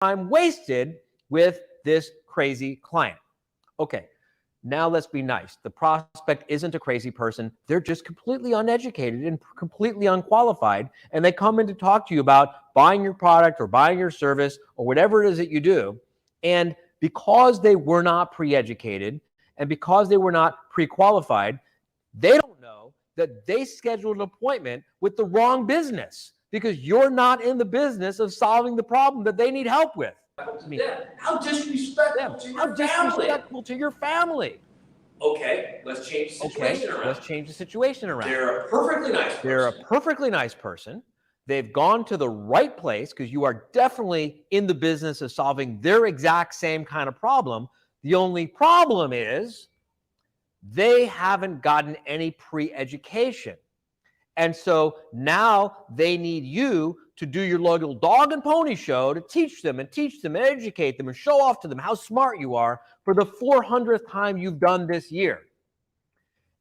time wasted with this crazy client. Okay, now let's be nice. The prospect isn't a crazy person. They're just completely uneducated and completely unqualified, and they come in to talk to you about buying your product or buying your service or whatever it is that you do. And because they were not pre-educated and because they were not pre-qualified, they don't know that they scheduled an appointment with the wrong business because you're not in the business of solving the problem that they need help with. How disrespectful to your disrespectful to your family. Okay, let's change the situation around. Let's change the situation around. They're a perfectly nice person. They're a perfectly nice person. They've gone to the right place because you are definitely in the business of solving their exact same kind of problem. The only problem is they haven't gotten any pre-education. And so now they need you to do your little dog and pony show to teach them and educate them and show off to them how smart you are for the 400th time you've done this year.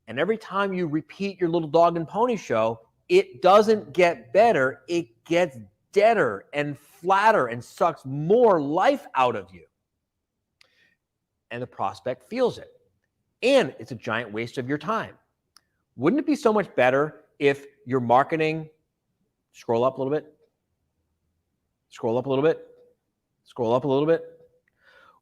And every time you repeat your little dog and pony show, it doesn't get better. It gets deader and flatter and sucks more life out of you. And the prospect feels it. And it's a giant waste of your time. Wouldn't it be so much better if your marketing, scroll up a little bit, scroll up a little bit, scroll up a little bit.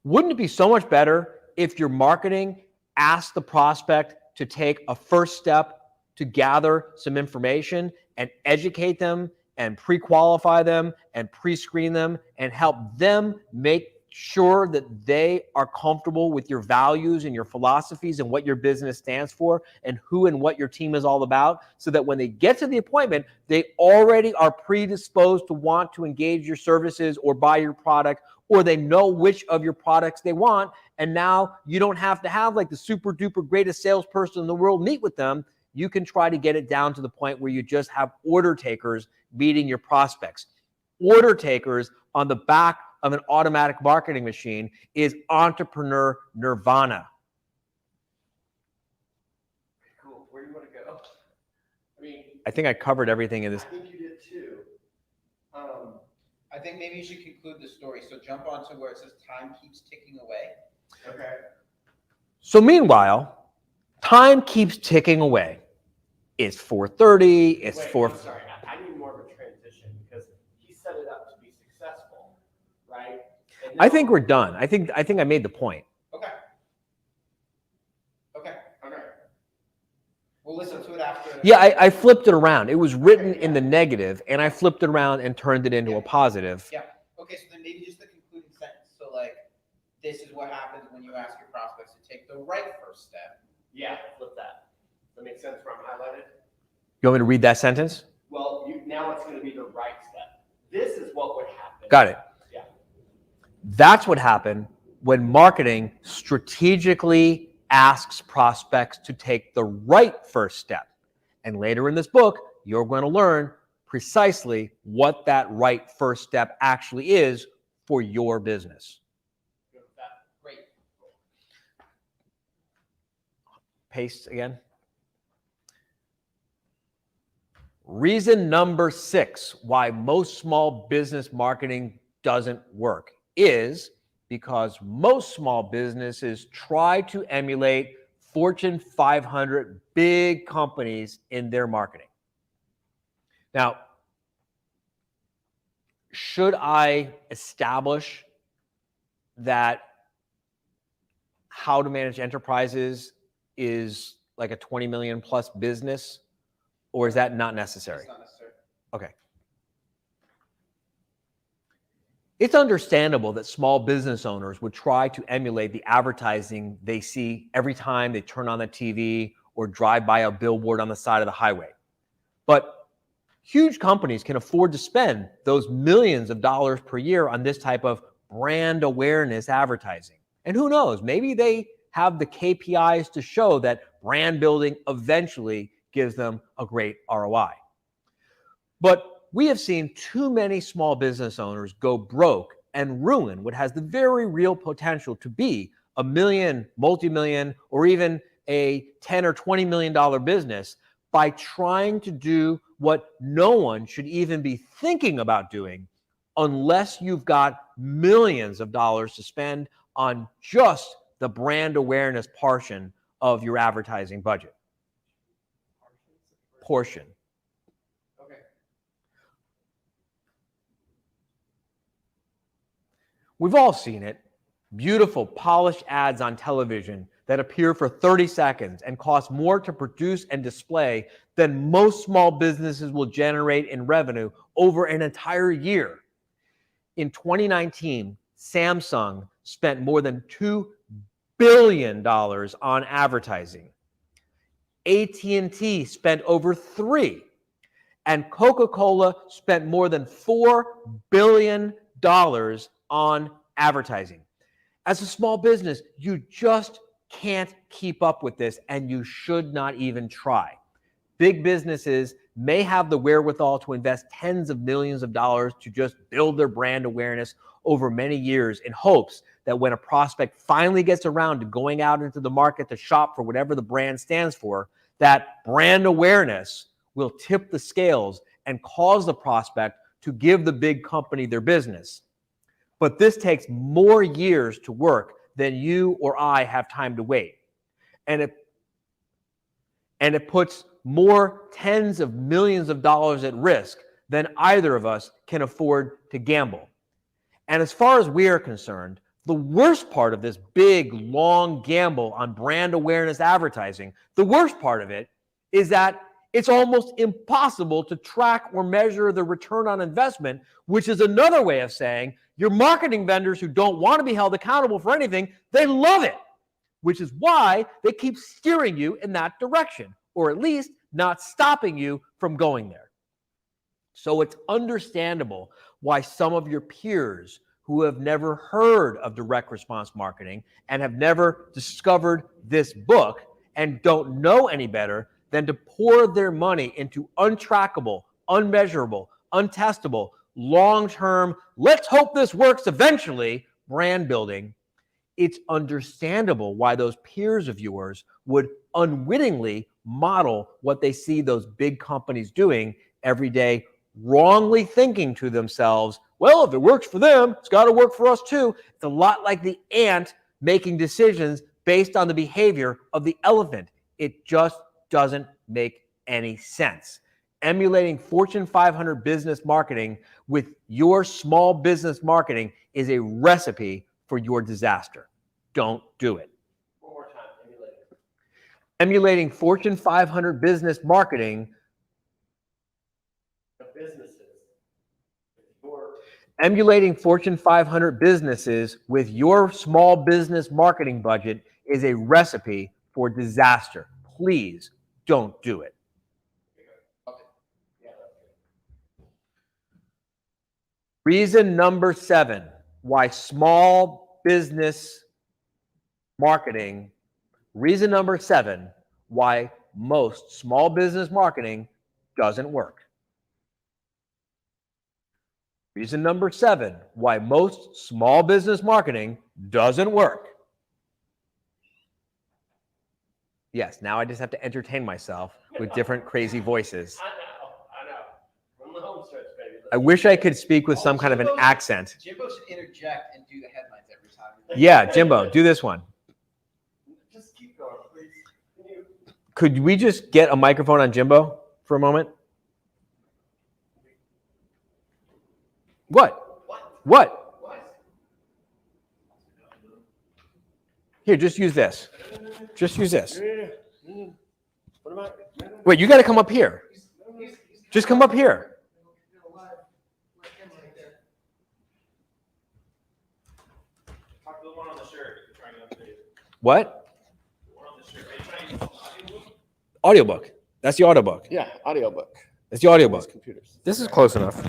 Wouldn't it be so much better if your marketing asked the prospect to take a first step to gather some information and educate them and pre-qualify them and pre-screen them and help them make sure that they are comfortable with your values and your philosophies and what your business stands for and who and what your team is all about, so that when they get to the appointment, they already are predisposed to want to engage your services or buy your product, or they know which of your products they want. And now you don't have to have like the super duper greatest salesperson in the world meet with them. You can try to get it down to the point where you just have order takers meeting your prospects. Order takers on the back of an automatic marketing machine is entrepreneur nirvana. Cool. Where do you want to go? I think I covered everything in this. I think you did too. I think maybe you should conclude the story. So jump on to where it says time keeps ticking away. Okay. So meanwhile, time keeps ticking away. It's 4:30. It's Wait, 4. I'm sorry. I need more of a transition because he set it up to be successful, right? I think we're done. I think I made the point. Okay. We'll listen to it after. Yeah, I flipped it around. It was written in the negative, and I flipped it around and turned it into a positive. Yeah. Okay, so then maybe just the concluding sentence. So like, this is what happens when you ask your prospects to take the right first step. Yeah, flip that. Does that make sense where I'm highlighted? You want me to read that sentence? Well, now it's going to be the right step. This is what would happen. Got it. Yeah. That's what happened when marketing strategically asks prospects to take the right first step. And later in this book, you're going to learn precisely what that right first step actually is for your business. Good with that. Great. Paste again. Reason number 6 why most small business marketing doesn't work is because most small businesses try to emulate Fortune 500 big companies in their marketing. Now, should I establish that how to manage enterprises is like a 20 million plus business, or is that not necessary? It's not necessary. Okay. It's understandable that small business owners would try to emulate the advertising they see every time they turn on the TV or drive by a billboard on the side of the highway. But huge companies can afford to spend those millions of dollars per year on this type of brand awareness advertising. And who knows, maybe they have the KPIs to show that brand building eventually gives them a great ROI. But we have seen too many small business owners go broke and ruin what has the very real potential to be a million, multi-million, or even a $10 or $20 million business by trying to do what no one should even be thinking about doing, unless you've got millions of dollars to spend on just the brand awareness portion of your advertising budget. Portion. Okay. We've all seen it. Beautiful, polished ads on television that appear for 30 seconds and cost more to produce and display than most small businesses will generate in revenue over an entire year. In 2019, Samsung spent more than $2 billion on advertising. AT&T spent over $3 billion, and Coca-Cola spent more than $4 billion on advertising. As a small business, you just can't keep up with this, and you should not even try. Big businesses may have the wherewithal to invest tens of millions of dollars to just build their brand awareness over many years in hopes that when a prospect finally gets around to going out into the market to shop for whatever the brand stands for, that brand awareness will tip the scales and cause the prospect to give the big company their business. But this takes more years to work than you or I have time to wait. And it puts more tens of millions of dollars at risk than either of us can afford to gamble. And as far as we are concerned, the worst part of this big, long gamble on brand awareness advertising, the worst part of it is that it's almost impossible to track or measure the return on investment, which is another way of saying your marketing vendors who don't want to be held accountable for anything, they love it, which is why they keep steering you in that direction, or at least not stopping you from going there. So it's understandable why some of your peers who have never heard of direct response marketing and have never discovered this book and don't know any better than to pour their money into untrackable, unmeasurable, untestable, long-term, let's hope this works eventually, brand building. It's understandable why those peers of yours would unwittingly model what they see those big companies doing every day, wrongly thinking to themselves, well, if it works for them, it's got to work for us too. It's a lot like the ant making decisions based on the behavior of the elephant. It just doesn't make any sense. Emulating Fortune 500 business marketing with your small business marketing is a recipe for your disaster. Don't do it. One more time. Emulating Fortune 500 business marketing. The businesses. Emulating Fortune 500 businesses with your small business marketing budget is a recipe for disaster. Please don't do it. Reason number 7 why small business marketing, reason number 7 why most small business marketing doesn't work. Reason number 7 why most small business marketing doesn't work. Yes, now I just have to entertain myself with different crazy voices. I know. From the home stretch, baby. I wish I could speak with some kind of an accent. Jimbo should interject and do the headlines every time. Yeah, Jimbo, do this one. Just keep going, please. Could we just get a microphone on Jimbo for a moment? What? What? Here, just use this. Just use this. Wait, you got to come up here. Just come up here. Talk to the one on the shirt. Trying to update it. What? The one on the shirt. Are you trying to use audiobook? Audiobook. That's the audiobook. Yeah, audiobook. That's the audiobook. Computers. This is close enough.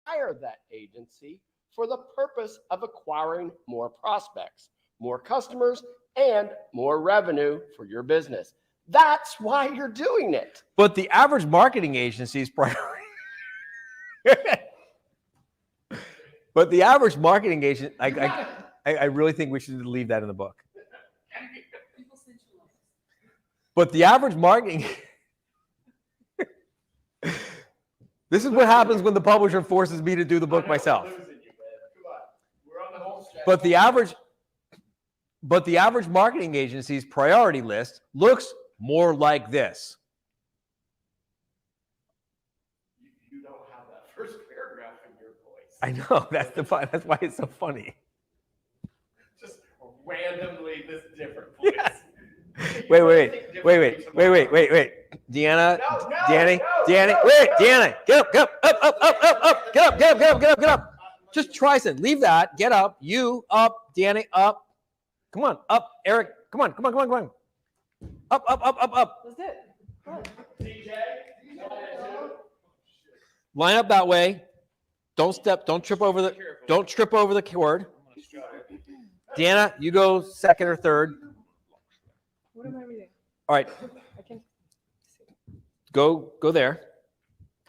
hire that agency for the purpose of acquiring more prospects, more customers, and more revenue for your business. That's why you're doing it. But the average marketing agency's priority. But the average marketing agent, I really think we should leave that in the book. But the average marketing. This is what happens when the publisher forces me to do the book myself. But the average marketing agency's priority list looks more like this. You don't have that first paragraph in your voice. I know, that's why it's so funny. Just randomly this different voice. Yeah. Wait. Deanna, Danny, wait, Deanna, get up. Just try something. Leave that. Get up. You up. Danny up. Come on, up. Eric, come on. Up. That's it. DJ. Line up that way. Don't trip over the cord. Deanna, you go second or third. What am I reading? All right. I can Go there.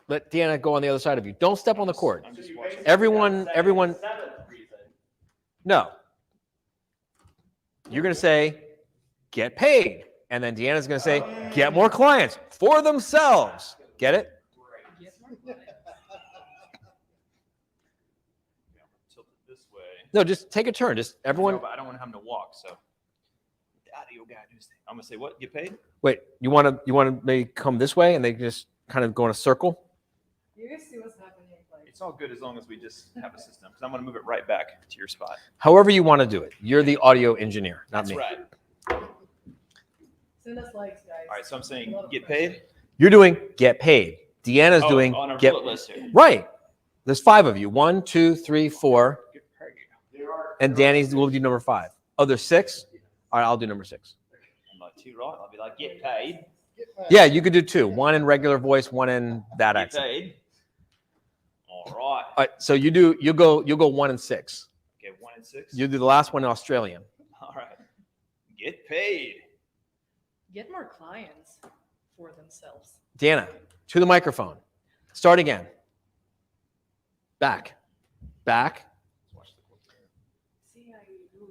Let Deanna go on the other side of you. Don't step on the cord. Everyone. No. You're going to say, get paid. And then Deanna's going to say, get more clients for themselves. Get it? Tilt it this way. No, just take a turn. Just everyone. No, but I don't want him to walk, so. The audio guy do his thing. I'm gonna say what? Get paid? Wait, you want to maybe come this way and they just kind of go in a circle? You guys see what's happening. Like, It's all good as long as we just have a system. Because I'm gonna move it right back to your spot. However you want to do it. You're the audio engineer, not That's me. right. send us likes, guys. All right, so I'm saying get paid. You're doing get paid. Deanna's doing on our get bullet list here. right. There's 5 of you. 1, 2, 3, 4. Get paid. And Danny's will do number 5. Oh, there's 6? All right, I'll do number 6. I'm like too right. I'll be like get paid. Yeah, you could do 2. 1 in regular voice, 1 in that Get accent. paid. All right. All right, so you'll go 1 and 6. Okay, 1 and 6. You do the last one in Australian. All right. Get paid. Get more clients for themselves. Deanna, to the microphone. Start again. Back. See how you do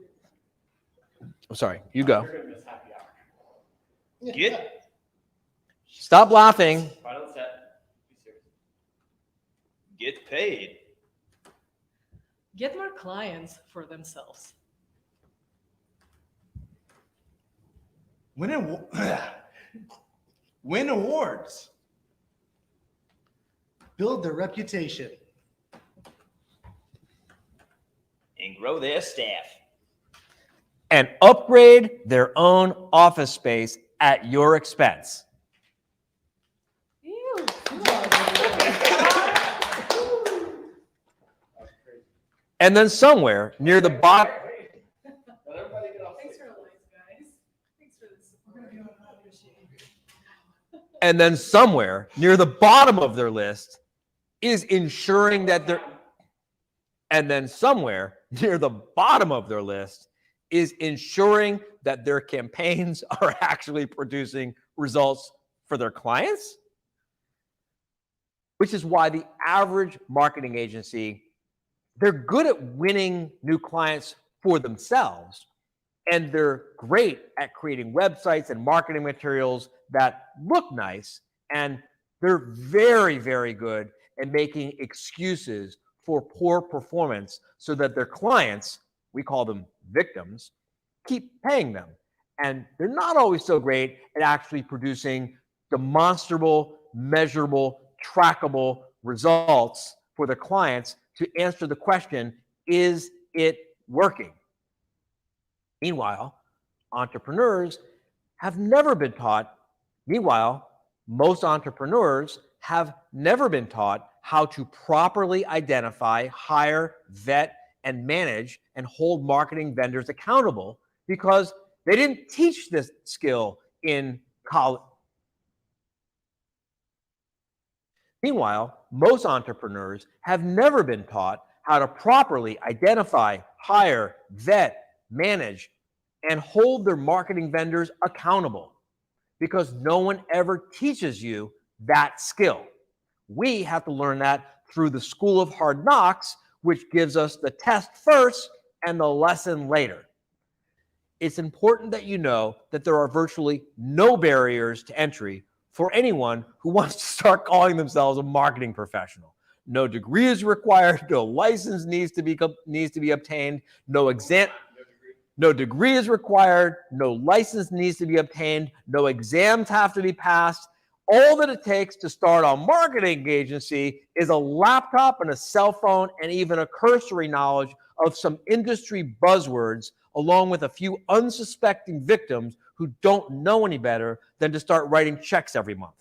it. I'm sorry. You go. You're gonna miss happy hour. Get Stop laughing. Final set. Be serious. get paid. Get more clients for themselves. Win awards. Build their reputation. And grow their staff. And upgrade their own office space at your expense. Ew. And then somewhere near the bottom, Thanks for the likes, guys. Thanks for the support. I appreciate it. and then somewhere near the bottom of their list is ensuring that they're, and then somewhere near the bottom of their list is ensuring that their campaigns are actually producing results for their clients, which is why the average marketing agency, they're good at winning new clients for themselves, and they're great at creating websites and marketing materials that look nice, and they're very, very good at making excuses for poor performance so that their clients, we call them victims, keep paying them. And they're not always so great at actually producing demonstrable, measurable, trackable results for their clients to answer the question, is it working? Meanwhile, entrepreneurs have never been taught. Meanwhile, most entrepreneurs have never been taught how to properly identify, hire, vet, and manage and hold marketing vendors accountable because they didn't teach this skill in college. Meanwhile, most entrepreneurs have never been taught how to properly identify, hire, vet, manage, and hold their marketing vendors accountable because no one ever teaches you that skill. We have to learn that through the School of Hard Knocks, which gives us the test first and the lesson later. It's important that you know that there are virtually no barriers to entry for anyone who wants to start calling themselves a marketing professional. No degree is required, no license needs to be obtained, no degree is required, no license needs to be obtained, no exams have to be passed. All that it takes to start a marketing agency is a laptop and a cell phone and even a cursory knowledge of some industry buzzwords, along with a few unsuspecting victims who don't know any better than to start writing checks every month.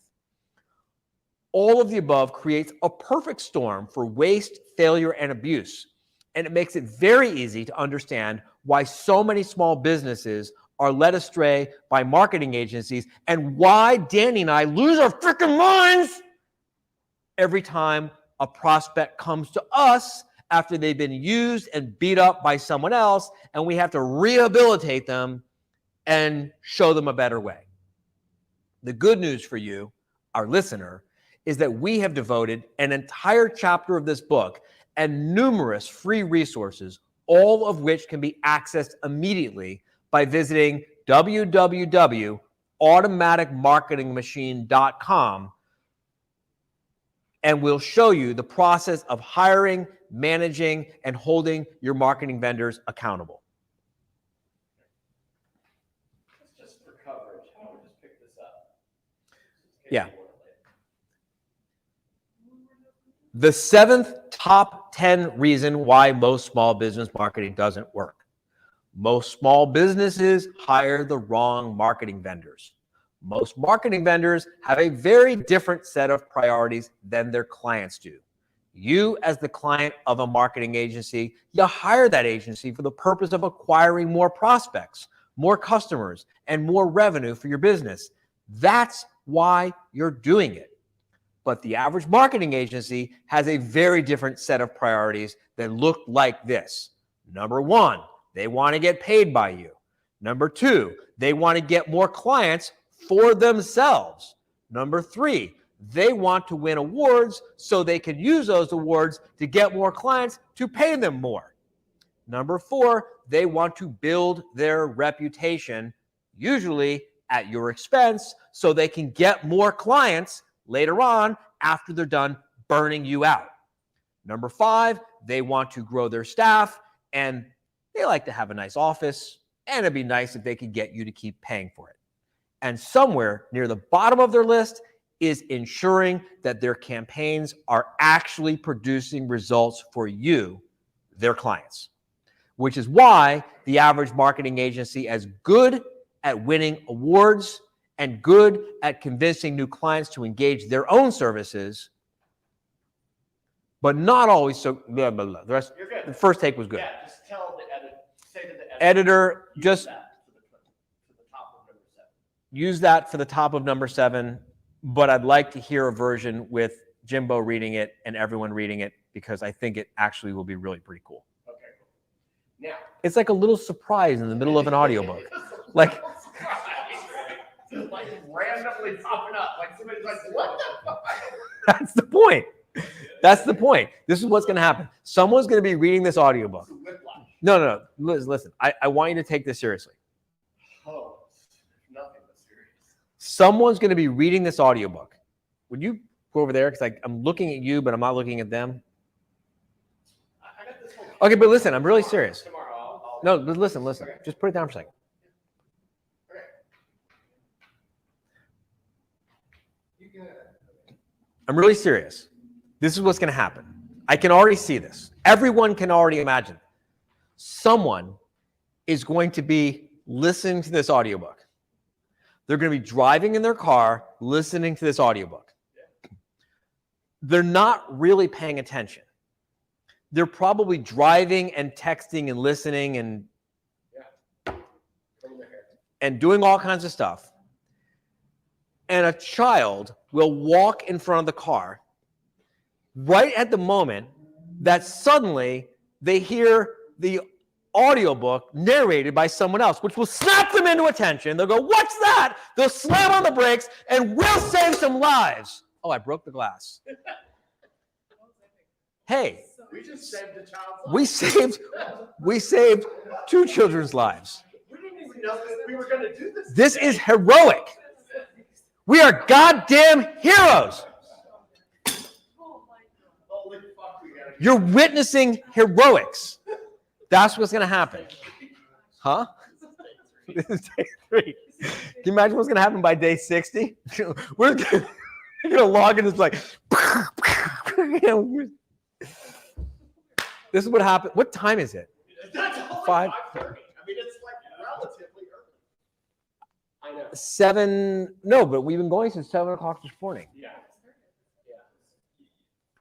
All of the above creates a perfect storm for waste, failure, and abuse. And it makes it very easy to understand why so many small businesses are led astray by marketing agencies and why Danny and I lose our freaking minds every time a prospect comes to us after they've been used and beat up by someone else, and we have to rehabilitate them and show them a better way. The good news for you, our listener, is that we have devoted an entire chapter of this book and numerous free resources, all of which can be accessed immediately by visiting www.automaticmarketingmachine.com, and we'll show you the process of hiring, managing, and holding your marketing vendors accountable. Just for coverage, how would we just pick this up? Yeah. The 7th top 10 reason why most small business marketing doesn't work. Most small businesses hire the wrong marketing vendors. Most marketing vendors have a very different set of priorities than their clients do. You, as the client of a marketing agency, you hire that agency for the purpose of acquiring more prospects, more customers, and more revenue for your business. That's why you're doing it. But the average marketing agency has a very different set of priorities that look like this. Number one, they want to get paid by you. Number two, they want to get more clients for themselves. Number three, they want to win awards so they can use those awards to get more clients to pay them more. Number four, they want to build their reputation, usually at your expense, so they can get more clients later on after they're done burning you out. Number five, they want to grow their staff, and they like to have a nice office, and it'd be nice if they could get you to keep paying for it. And somewhere near the bottom of their list is ensuring that their campaigns are actually producing results for you, their clients, which is why the average marketing agency is good at winning awards and good at convincing new clients to engage their own services, but not always so. Blah, blah, blah. The first take was good. Yeah, just tell the editor, say to the Editor, use just that to the top of number 7. use that for the top of number 7, but I'd like to hear a version with Jimbo reading it and everyone reading it, because I think it actually will be really pretty cool. Okay, cool. Now, It's like a little surprise in the middle of an audiobook. Like randomly popping up, like somebody's like, what the fuck? That's the point. That's the point. This is what's going to happen. Someone's going to be reading this audiobook. No. Listen, I want you to take this seriously. Oh, nothing but serious. Someone's going to be reading this audiobook. Would you go over there? Because I'm looking at you, but I'm not looking at them. I got this whole Okay, but listen, I'm really serious. Tomorrow, I'll No, but listen. Okay. Just put it down for a second. Okay. I'm really serious. This is what's going to happen. I can already see this. Everyone can already imagine. Someone is going to be listening to this audiobook. They're going to be driving in their car, listening to this audiobook. They're not really paying attention. They're probably driving and texting and listening and doing all kinds of stuff. And a child will walk in front of the car right at the moment that suddenly they hear the audiobook narrated by someone else, which will snap them into attention. They'll go, what's that? They'll slam on the brakes and we'll save some lives. Oh, I broke the glass. Hey, We just saved a child's life. we saved 2 children's lives. We didn't even know that we were going to do this. This is heroic. We are goddamn heroes. Holy fuck, we gotta You're witnessing heroics. That's what's going to happen. Huh? This is day 3. Can you imagine what's going to happen by day 60? We're going to log in. It's like, this is what happened. What time is it? That's only 5. 5:30. I mean, it's like relatively early. I know. 7. No, but we've been going since 7 o'clock this morning. Yeah.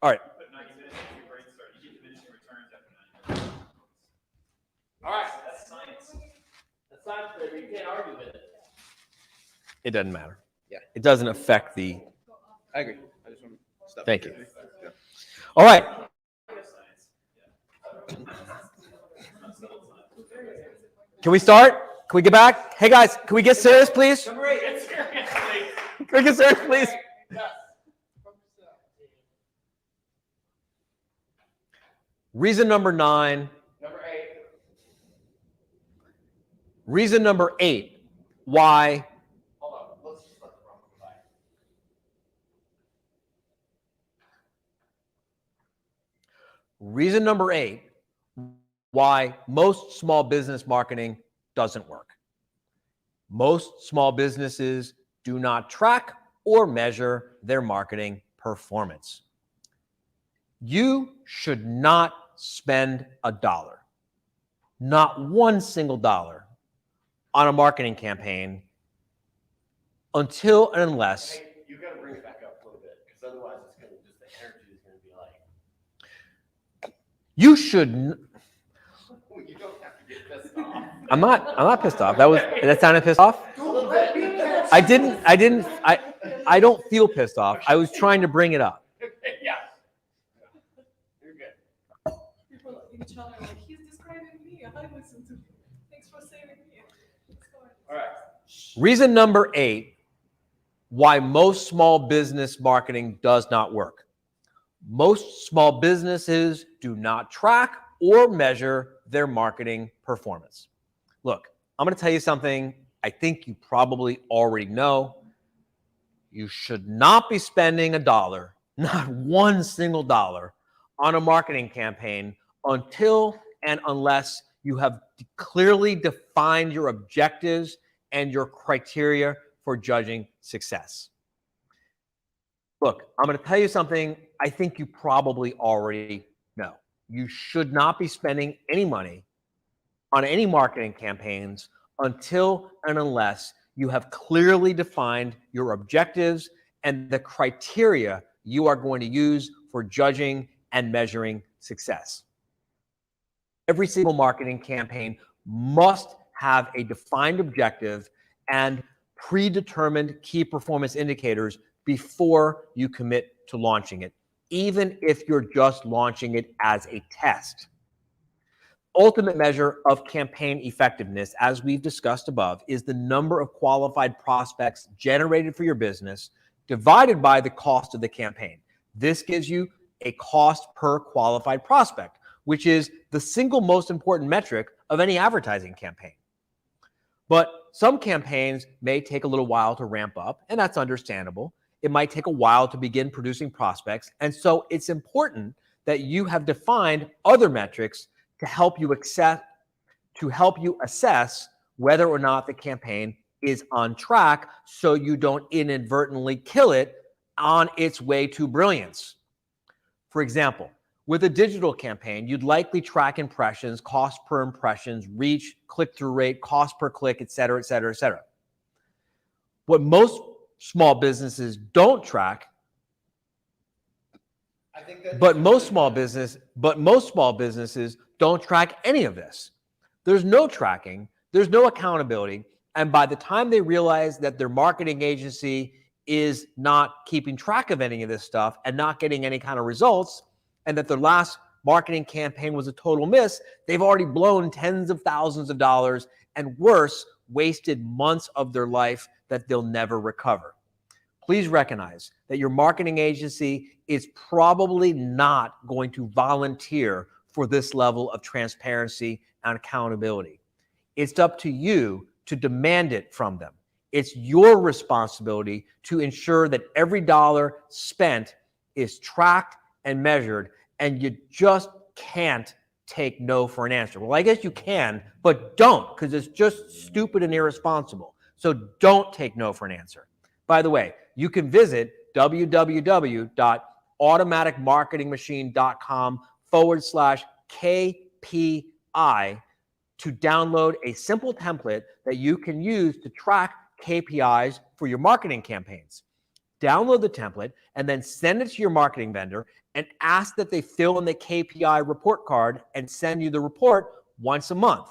All right. But 90 minutes after your brain starts, you get diminishing returns after 90 minutes. All right. That's science. That's science, baby. You can't argue with it. It doesn't matter. Yeah. It doesn't affect the. I agree. I just want to stop. Thank you. All right. Can we start? Can we get back? Hey guys, can we get serious, please? Can Number 8. Get seriously. we get serious, please? Yes. Reason number 9. Number 8. Reason number 8. Why? Hold on. Let's just let the wrong go by. Reason number 8. Why most small business marketing doesn't work. Most small businesses do not track or measure their marketing performance. You should not spend $1, not one single dollar, on a marketing campaign until and unless Hey, you got to bring it back up a little bit, because otherwise it's going to just, the energy is going to be like, you should. you don't have to get pissed off. I'm not pissed off. That sounded pissed off. A little bit. I don't feel pissed off. I was trying to bring it up. Yeah. You're good. People in each other like, he's describing me. I listen to him. Thanks for saving me. Let's go ahead. All right. Reason number 8, why most small business marketing does not work. Most small businesses do not track or measure their marketing performance. Look, I'm going to tell you something I think you probably already know. You should not be spending $1, not one single dollar, on a marketing campaign until and unless you have clearly defined your objectives and your criteria for judging success. Look, I'm going to tell you something I think you probably already know. You should not be spending any money on any marketing campaigns until and unless you have clearly defined your objectives and the criteria you are going to use for judging and measuring success. Every single marketing campaign must have a defined objective and predetermined key performance indicators before you commit to launching it, even if you're just launching it as a test. Ultimate measure of campaign effectiveness, as we've discussed above, is the number of qualified prospects generated for your business divided by the cost of the campaign. This gives you a cost per qualified prospect, which is the single most important metric of any advertising campaign. But some campaigns may take a little while to ramp up, and that's understandable. It might take a while to begin producing prospects, and so it's important that you have defined other metrics to help you assess whether or not the campaign is on track, so you don't inadvertently kill it on its way to brilliance. For example, with a digital campaign, you'd likely track impressions, cost per impressions, reach, click-through rate, cost per click, et cetera, et cetera, et cetera. What most small businesses don't track, but most small businesses don't track any of this. There's no tracking, there's no accountability, and by the time they realize that their marketing agency is not keeping track of any of this stuff and not getting any kind of results, and that their last marketing campaign was a total miss, they've already blown tens of thousands of dollars, and worse, wasted months of their life that they'll never recover. Please recognize that your marketing agency is probably not going to volunteer for this level of transparency and accountability. It's up to you to demand it from them. It's your responsibility to ensure that every dollar spent is tracked and measured, and you just can't take no for an answer. Well, I guess you can, but don't, because it's just stupid and irresponsible. So don't take no for an answer. By the way, you can visit www.automaticmarketingmachine.com/KPI to download a simple template that you can use to track KPIs for your marketing campaigns. Download the template and then send it to your marketing vendor and ask that they fill in the KPI report card and send you the report once a month.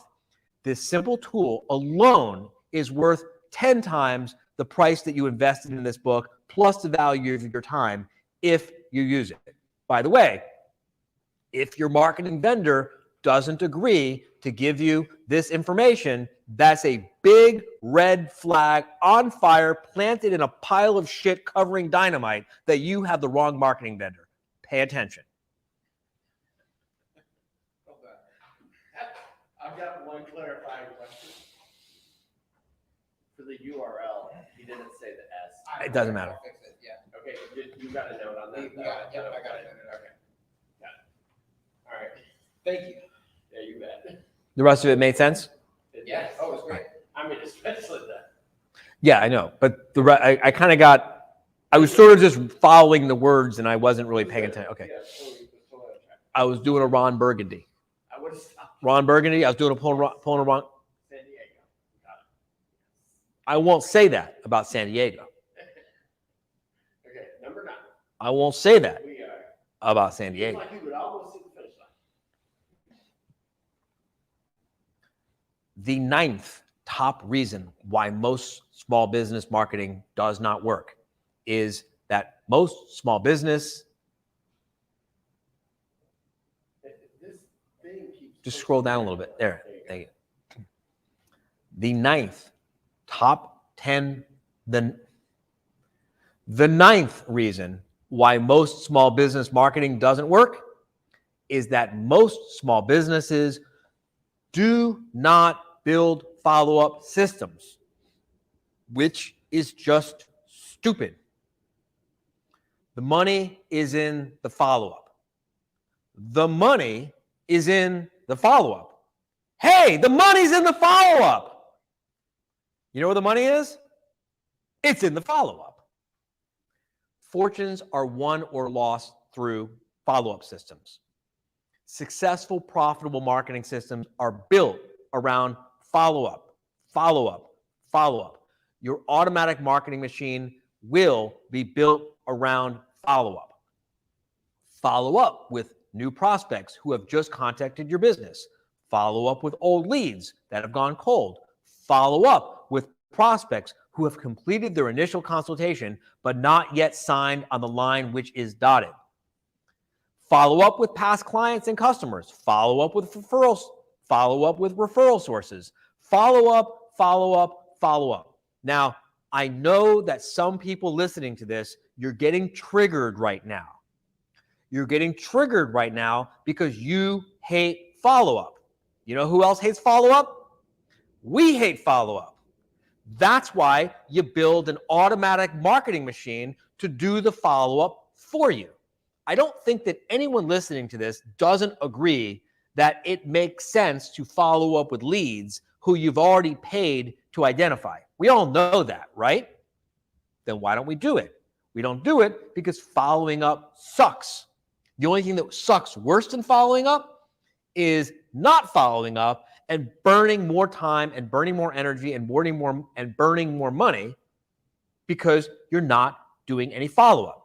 This simple tool alone is worth 10 times the price that you invested in this book, plus the value of your time if you use it. By the way, if your marketing vendor doesn't agree to give you this information, that's a big red flag on fire, planted in a pile of shit covering dynamite, that you have the wrong marketing vendor. Pay attention. I've got one clarifying question. For the URL, he didn't say the S. It doesn't matter. I'll fix it, yeah. Okay, you got a note on that? You got it, yep, I got it. Okay. Got it. All right. Thank you. Yeah, you bet. The rest of it made sense? Yes, oh, it's great. I mean, especially that. Yeah, I know. But I kind of I was sort of just following the words and I wasn't really paying attention. Okay. Yeah, totally on track. I was doing a Ron Burgundy. I would have stopped. Ron Burgundy, I was doing pulling a Ron. San Diego. Got I won't say that about San Diego. it. Okay, number 9. I won't say that We are. about San Seems Diego. like you would almost see the finish line. The 9th top reason why most small business marketing does not work is that most small business, This thing keeps. just scroll down a little bit. There, thank you. The 9th top 10, the 9th reason why most small business marketing doesn't work is that most small businesses do not build follow-up systems, which is just stupid. The money is in the follow-up. The money is in the follow-up. Hey, the money's in the follow-up. You know where the money is? It's in the follow-up. Fortunes are won or lost through follow-up systems. Successful, profitable marketing systems are built around follow-up, follow-up, follow-up. Your automatic marketing machine will be built around follow-up. Follow up with new prospects who have just contacted your business. Follow up with old leads that have gone cold. Follow up with prospects who have completed their initial consultation but not yet signed on the line which is dotted. Follow up with past clients and customers. Follow up with referrals. Follow up with referral sources. Follow up, follow up, follow up. Now, I know that some people listening to this, you're getting triggered right now. You're getting triggered right now because you hate follow-up. You know who else hates follow-up? We hate follow-up. That's why you build an automatic marketing machine to do the follow-up for you. I don't think that anyone listening to this doesn't agree that it makes sense to follow up with leads who you've already paid to identify. We all know that, right? Then why don't we do it? We don't do it because following up sucks. The only thing that sucks worse than following up is not following up and burning more time and burning more energy and burning more money because you're not doing any follow-up.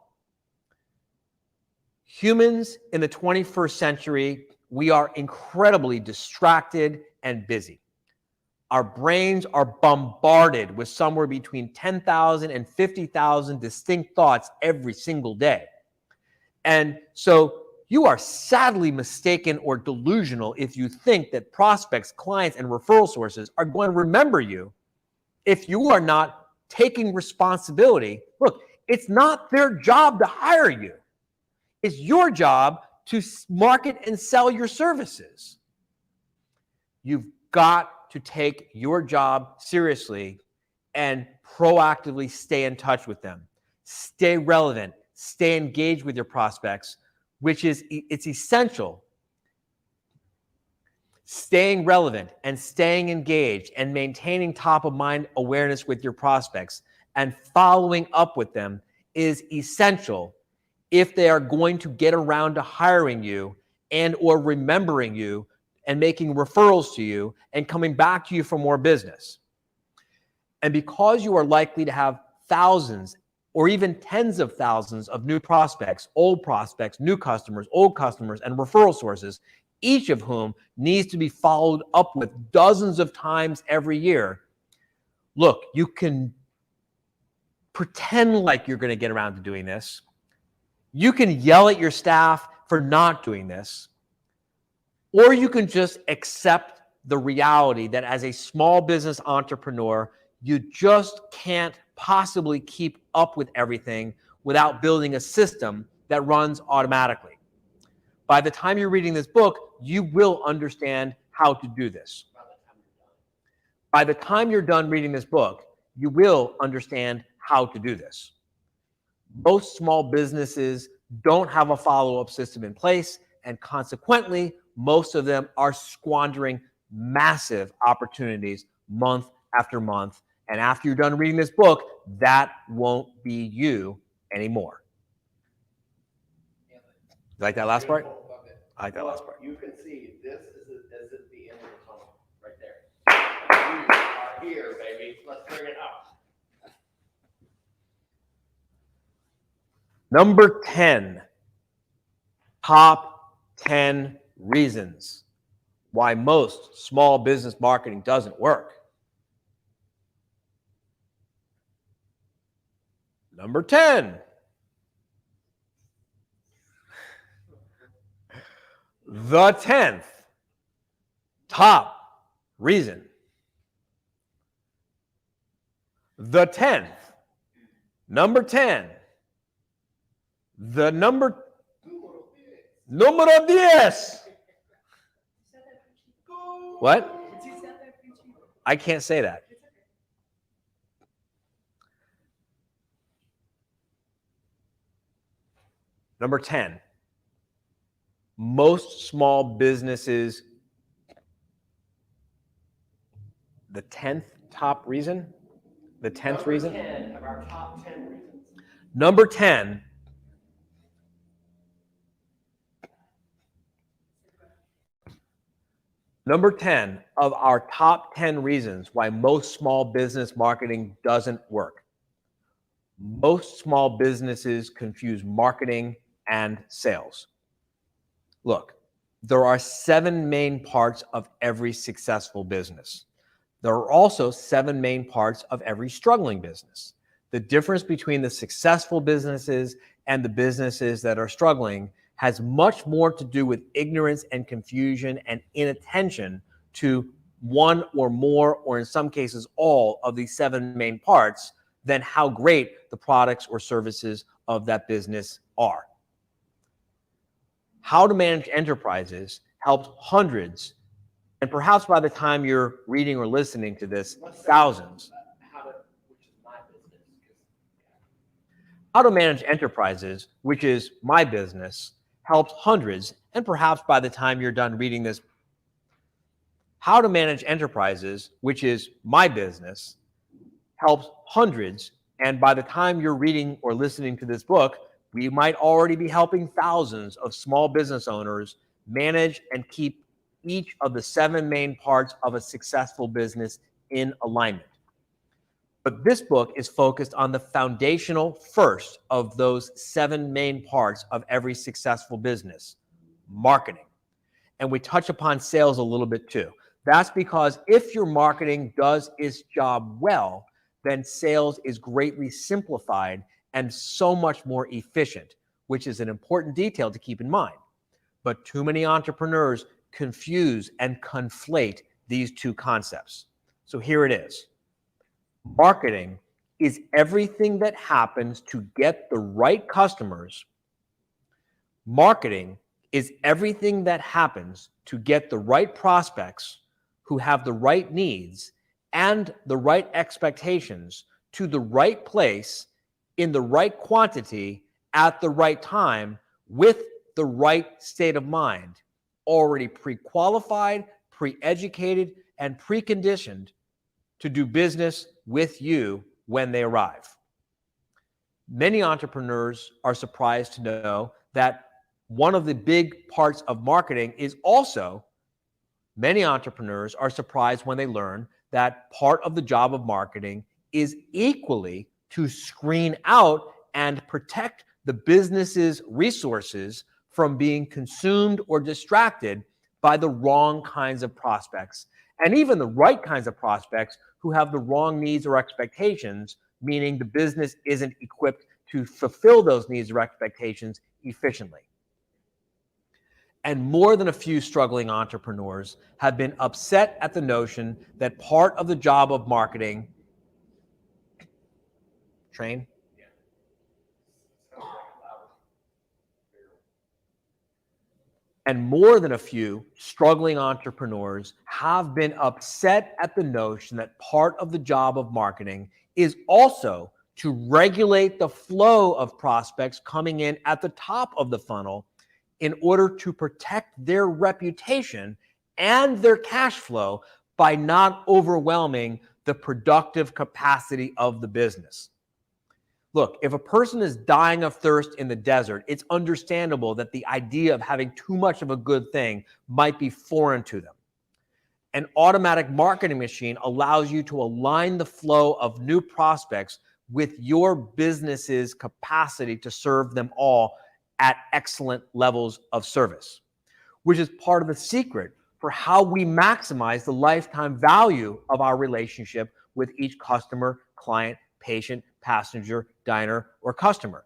Humans in the 21st century, we are incredibly distracted and busy. Our brains are bombarded with somewhere between 10,000 and 50,000 distinct thoughts every single day. And so you are sadly mistaken or delusional if you think that prospects, clients, and referral sources are going to remember you if you are not taking responsibility. Look, it's not their job to hire you. It's your job to market and sell your services. You've got to take your job seriously and proactively stay in touch with them. Stay relevant, stay engaged with your prospects, which is, it's essential. Staying relevant and staying engaged and maintaining top of mind awareness with your prospects and following up with them is essential if they are going to get around to hiring you and or remembering you and making referrals to you and coming back to you for more business. And because you are likely to have thousands or even tens of thousands of new prospects, new customers, old customers, and referral sources, each of whom needs to be followed up with dozens of times every year. Look, you can pretend like you're going to get around to doing this. You can yell at your staff for not doing this, or you can just accept the reality that as a small business entrepreneur, you just can't possibly keep up with everything without building a system that runs automatically. By the time you're reading this book, you will understand how to do this. By the time you're done reading this book, you will understand how to do this. Most small businesses don't have a follow-up system in place, and consequently, most of them are squandering massive opportunities month after month. And after you're done reading this book, that won't be you anymore. You like that last part? I like that last part. You can see this is the end of the tunnel right there. You are here, baby. Let's bring it up. Number 10, top 10 reasons why most small business marketing doesn't work. Number 10, the 10th top reason. The 10th, number 10, the numero 10. What? I can't say that. Number 10, most small businesses, the 10th top reason, the 10th reason. 10 of our top 10 reasons. Number 10, number 10 of our top 10 reasons why most small business marketing doesn't work. Most small businesses confuse marketing and sales. Look, there are 7 main parts of every successful business. There are also 7 main parts of every struggling business. The difference between the successful businesses and the businesses that are struggling has much more to do with ignorance and confusion and inattention to one or more, or in some cases all, of these 7 main parts than how great the products or services of that business are. How to Manage Enterprises helps hundreds, and perhaps by the time you're reading or listening to this, thousands. How to Manage Enterprises, which is my business, helps hundreds, and perhaps by the time you're done reading this, How to Manage Enterprises, which is my business, helps hundreds, and by the time you're reading or listening to this book, we might already be helping thousands of small business owners manage and keep each of the 7 main parts of a successful business in alignment. But this book is focused on the foundational first of those 7 main parts of every successful business, marketing. And we touch upon sales a little bit too. That's because if your marketing does its job well, then sales is greatly simplified and so much more efficient, which is an important detail to keep in mind. But too many entrepreneurs confuse and conflate these two concepts. So here it is. Marketing is everything that happens to get the right customers. Marketing is everything that happens to get the right prospects who have the right needs and the right expectations to the right place in the right quantity at the right time with the right state of mind, already pre-qualified, pre-educated, and preconditioned to do business with you when they arrive. Many entrepreneurs are surprised to know that one of the big parts of marketing is also, many entrepreneurs are surprised when they learn that part of the job of marketing is equally to screen out and protect the business's resources from being consumed or distracted by the wrong kinds of prospects, and even the right kinds of prospects who have the wrong needs or expectations, meaning the business isn't equipped to fulfill those needs or expectations efficiently. And more than a few struggling entrepreneurs have been upset at the notion that part of the job of marketing, train, and more than a few struggling entrepreneurs have been upset at the notion that part of the job of marketing is also to regulate the flow of prospects coming in at the top of the funnel in order to protect their reputation and their cash flow by not overwhelming the productive capacity of the business. Look, if a person is dying of thirst in the desert, it's understandable that the idea of having too much of a good thing might be foreign to them. An automatic marketing machine allows you to align the flow of new prospects with your business's capacity to serve them all at excellent levels of service, which is part of the secret for how we maximize the lifetime value of our relationship with each customer, client, patient, passenger, diner, or customer.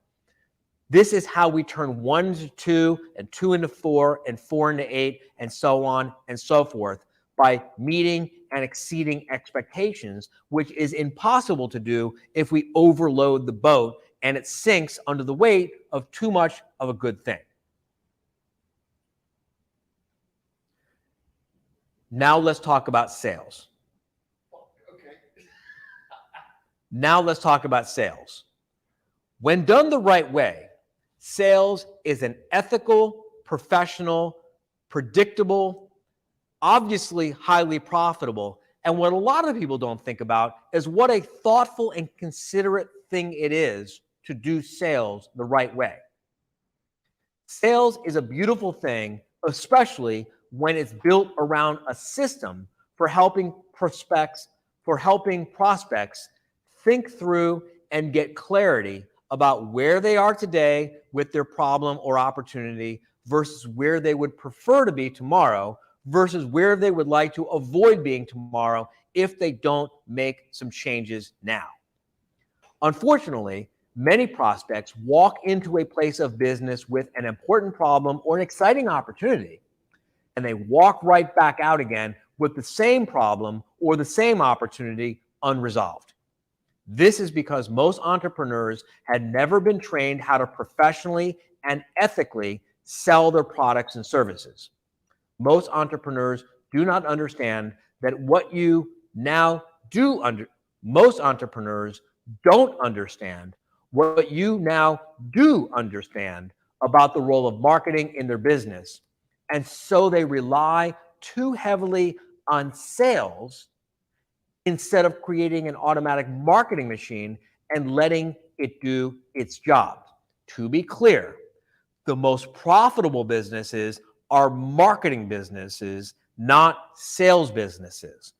This is how we turn 1 into 2 and 2 into 4 and 4 into 8 and so on and so forth by meeting and exceeding expectations, which is impossible to do if we overload the boat and it sinks under the weight of too much of a good thing. Now let's talk about sales. Now let's talk about sales. When done the right way, sales is an ethical, professional, predictable, obviously highly profitable, and what a lot of people don't think about is what a thoughtful and considerate thing it is to do sales the right way. Sales is a beautiful thing, especially when it's built around a system for helping prospects think through and get clarity about where they are today with their problem or opportunity versus where they would prefer to be tomorrow versus where they would like to avoid being tomorrow if they don't make some changes now. Unfortunately, many prospects walk into a place of business with an important problem or an exciting opportunity, and they walk right back out again with the same problem or the same opportunity unresolved. This is because most entrepreneurs had never been trained how to professionally and ethically sell their products and services. Most entrepreneurs do not understand that most entrepreneurs don't understand what you now do understand about the role of marketing in their business. And so they rely too heavily on sales instead of creating an automatic marketing machine and letting it do its job. To be clear, the most profitable businesses are marketing businesses, not sales businesses.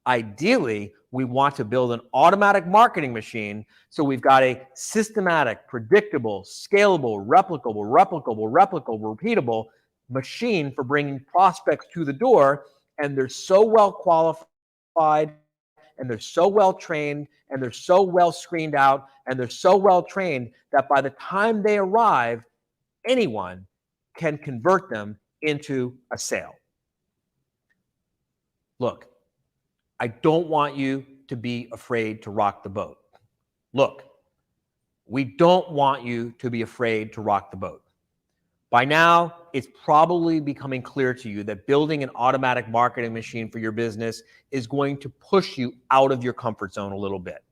Ideally, we want to build an automatic marketing machine so we've got a systematic, predictable, scalable, replicable, repeatable machine for bringing prospects to the door and they're so well qualified, and they're so well trained, and they're so well screened out, and they're so well trained that by the time they arrive, anyone can convert them into a sale. Look, I don't want you to be afraid to rock the boat. Look, we don't want you to be afraid to rock the boat. By now, it's probably becoming clear to you that building an automatic marketing machine for your business is going to push you out of your comfort zone a little bit.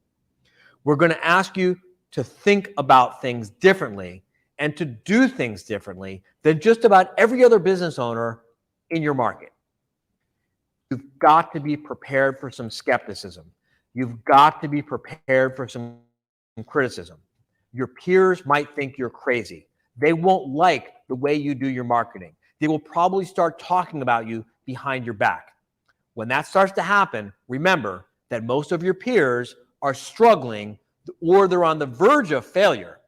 We're going to ask you to think about things differently and to do things differently than just about every other business owner in your market. You've got to be prepared for some skepticism. You've got to be prepared for some criticism. Your peers might think you're crazy. They won't like the way you do your marketing. They will probably start talking about you behind your back. When that starts to happen, remember that most of your peers are struggling or they're on the verge of failure.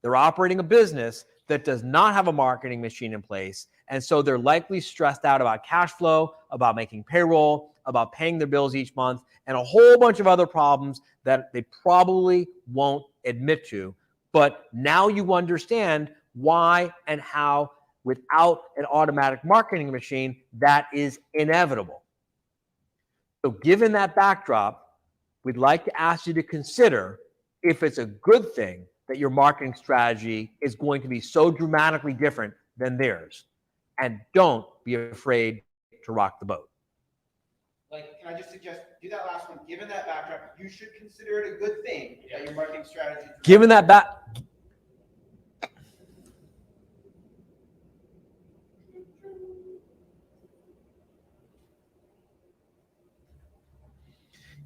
They're operating a business that does not have a marketing machine in place, and so they're likely stressed out about cash flow, about making payroll, about paying their bills each month, and a whole bunch of other problems that they probably won't admit to. But now you understand why and how, without an automatic marketing machine, that is inevitable. So given that backdrop, we'd like to ask you to consider if it's a good thing that your marketing strategy is going to be so dramatically different than theirs. And don't be afraid to rock the boat. Like, can I just suggest, do that last one. Given that backdrop, you should consider it a good thing that your marketing strategy. Given that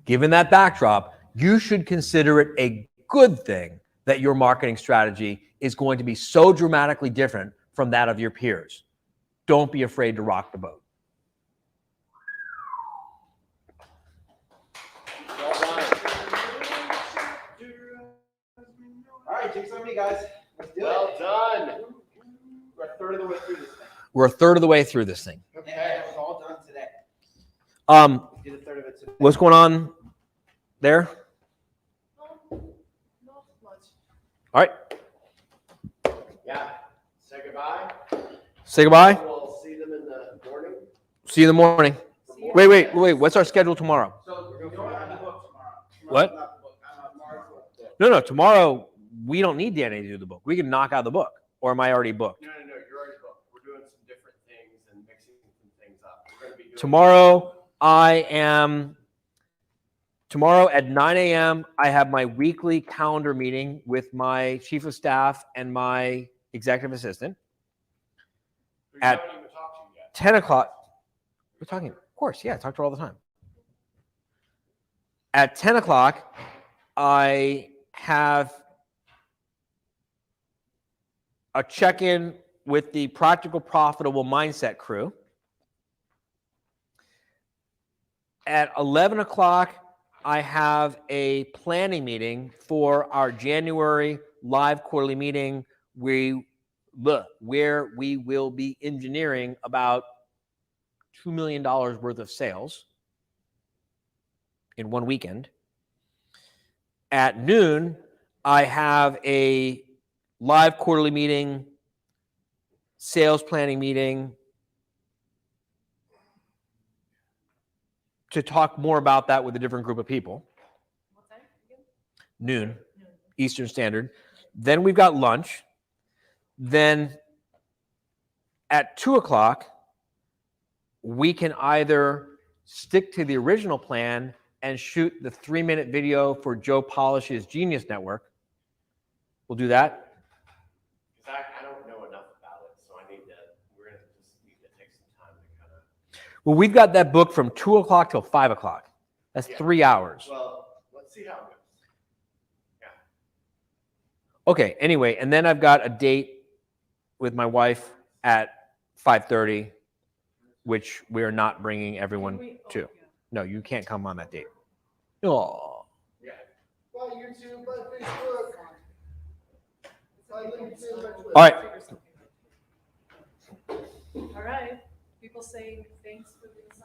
Given that backdrop, you should consider it a good thing that your marketing strategy is going to be so dramatically different from that of your peers. Don't be afraid to rock the boat. All right, jig's on me, guys. Let's do Well it. done. We're a third of the way through this thing. We're a third of the way through this thing. And it was all done today. We did a third of it today. What's going on there? Not much. All right. Yeah. Say goodbye. Say goodbye. We'll see them in the morning. See you in the morning. See you. Wait. What's our schedule tomorrow? So you don't have the book tomorrow. What? Tomorrow's not the book. Tomorrow's the book. No. Tomorrow, we don't need Danny to do the book. We can knock out the book. Or am I already booked? No, you're already booked. We're doing some different things and mixing some things up. We're going to be doing Tomorrow at 9 a.m., I have my weekly calendar meeting with my chief of staff and my executive assistant. We at- haven't even talked to you yet. 10 o'clock. We're talking, of course, yeah, I talk to her all the time. At 10 o'clock, I have a check-in with the Practical Profitable Mindset crew. At 11 o'clock, I have a planning meeting for our January live quarterly meeting where we will be engineering about $2 million worth of sales in one weekend. At noon, I have a live quarterly meeting, sales planning meeting to talk more about that with a different group of people. What time again? Noon, Eastern Standard. Then we've got lunch. Then at 2 o'clock, we can either stick to the original plan and shoot the 3-minute video for Joe Polish's Genius Network. We'll do that. Because I don't know enough about it, so we're going to just need to take some time to kind of. Well, we've got that book from 2 o'clock till 5 o'clock. That's Yeah. 3 hours. Well, let's see how it goes. Okay, anyway, and then I've got a date with my wife at 5:30, which we're not bringing everyone to. Yeah. No, you can't come on that date. Oh. Yeah. By YouTube, by Facebook, by LinkedIn, by Twitter. All right. All right. People saying thanks for the